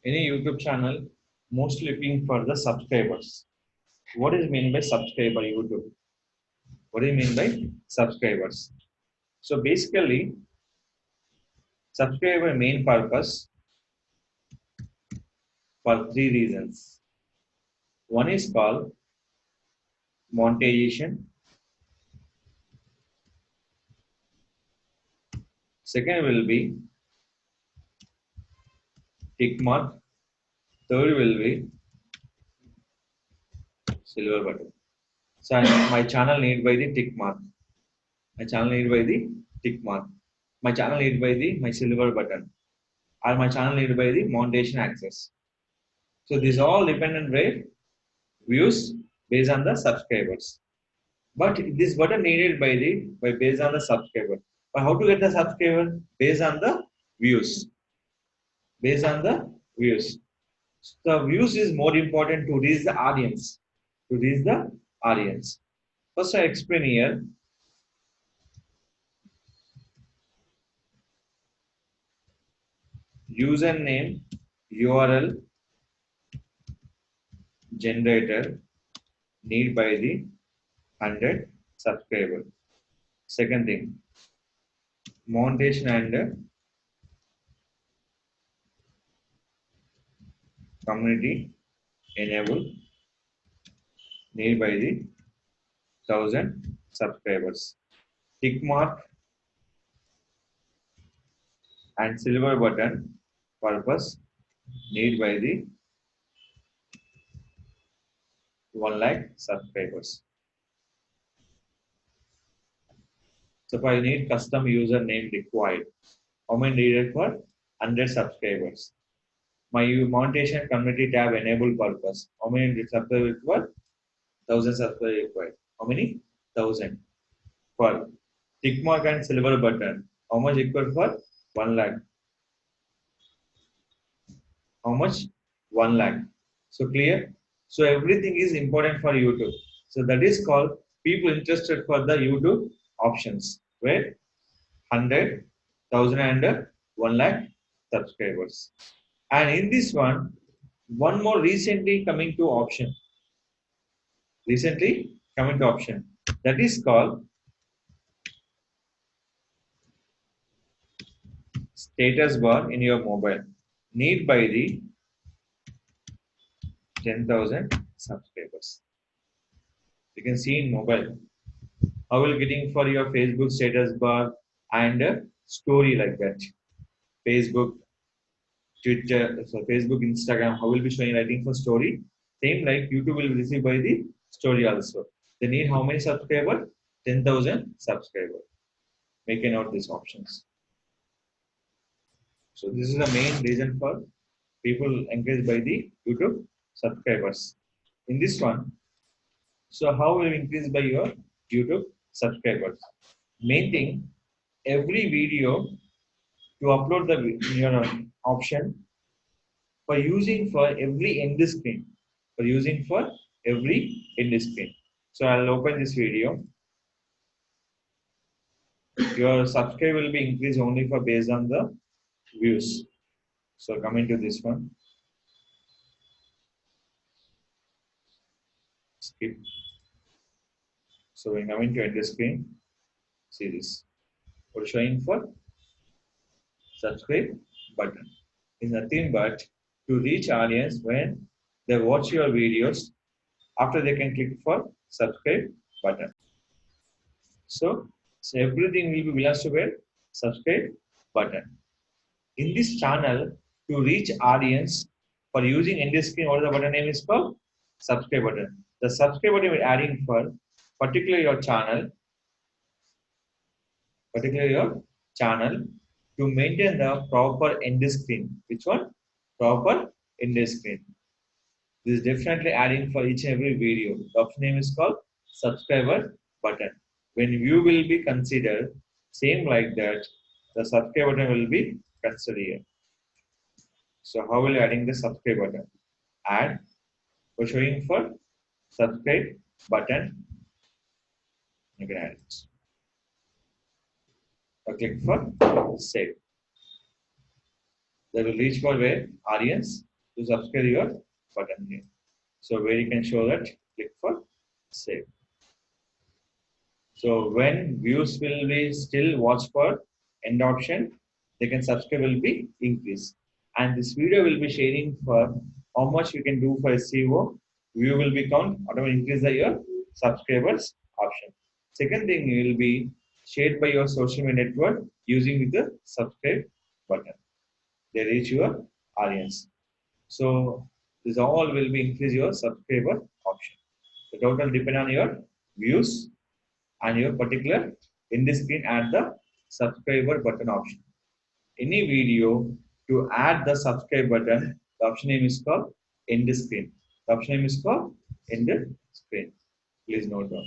Any YouTube channel mostly looking for the subscribers. What is mean by subscriber YouTube? What do you mean by subscribers? So basically, subscriber main purpose for three reasons. One is called monetization. Second will be tick mark. Third will be silver button. So my channel need by the tick mark. My channel need by the tick mark. My channel need by the my silver button. Or my channel need by the monetization access. So these all dependent rate views based on the subscribers. But this button needed by based on the subscriber. But how to get the subscriber? Based on the views. Based on the views. So the views is more important to reach the audience. To reach the audience. First I explain here. Username URL generator need by the 100 subscriber. Second thing, monetization and community enable need by the 1000 subscribers. Tick mark and silver button purpose need by the 1 lakh subscribers. So if I need custom username required, how many needed for 100 subscribers? My monetization community tab enable purpose. How many subscribers required? 1000 subscribers required. How many? 1000. For tick mark and silver button, how much required for? 1 lakh. How much? 1 lakh. So clear? So everything is important for YouTube. So that is called people interested for the YouTube options where 100, 1000 and 1 lakh subscribers. And in this one more recently coming to option. Recently coming to option. That is called status bar in your mobile. Need by the 10,000 subscribers. You can see in mobile. How will getting for your Facebook status bar and story like that. Facebook, Twitter, so Facebook, Instagram, how will be showing writing for story? Same like YouTube will receive by the story also. They need how many subscribers? 10,000 subscribers. Make a note these options. So this is the main reason for people engaged by the YouTube subscribers. In this one, so how will increase by your YouTube subscribers? Main thing, every video to upload the option for using for every end screen. For using for every end screen. So I'll open this video. Your subscribe will be increased only for based on the views. So coming to this one. Skip. So when coming to end screen, see this. We're showing for subscribe button. Is nothing but to reach audience when they watch your videos. After they can click for subscribe button. So everything will be belongs to where subscribe button. In this channel, to reach audience for using end screen, what the button name is called? Subscribe button. The subscribe button we're adding for particularly your channel, to maintain the proper end screen. Which one? Proper end screen. This is definitely adding for each and every video. The option name is called subscriber button. When view will be considered, same like that, the subscribe button will be considered here. So how will you adding the subscribe button? Add, we're showing for subscribe button. You can add it. Or click for save. They will reach for where? Audience to subscribe your button here. So where you can show that, click for save. So when views will be still watch for end option, they can subscribe will be increased. And this video will be sharing for how much you can do for SEO. View will be count, automatically increase the your subscribers option. Second thing will be shared by your social media network using with the subscribe button. They reach your audience. So this all will be increase your subscriber option. The total depend on your views and your particular in the screen add the subscriber button option. Any video to add the subscribe button, the option name is called end screen. The option name is called end screen. Please note down.